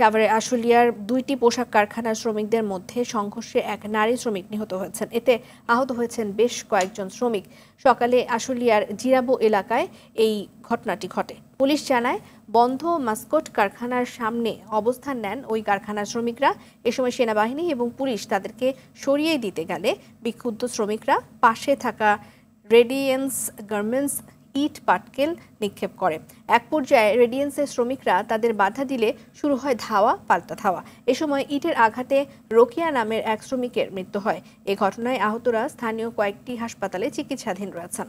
সাভারে আশুলিয়ার ২টি পোশাক কারখানার শ্রমিকদের মধ্যে সংঘর্ষে এক নারী শ্রমিক নিহত হয়েছেন। এতে আহত হয়েছেন বেশ কয়েকজন শ্রমিক। সকালে আশুলিয়ার জিরাবো এলাকায় এই ঘটনাটি ঘটে। পুলিশ জানায়, বন্ধ মাস্কট কারখানার সামনে অবস্থান নেন ওই কারখানার শ্রমিকরা। এ সময় সেনাবাহিনী এবং পুলিশ তাদেরকে সরিয়ে দিতে গেলে বিক্ষুব্ধ শ্রমিকরা পাশে থাকা রেডিয়েন্স গার্মেন্টস ইট পাটকেল নিক্ষেপ করে। এক পর্যায়ে রেডিয়েন্সের শ্রমিকরা তাদের বাধা দিলে শুরু হয় ধাওয়া পাল্টা ধাওয়া। এ সময় ইটের আঘাতে রোকিয়া নামের এক শ্রমিকের মৃত্যু হয়। এ ঘটনায় আহতরা স্থানীয় কয়েকটি হাসপাতালে চিকিৎসাধীন রয়েছেন।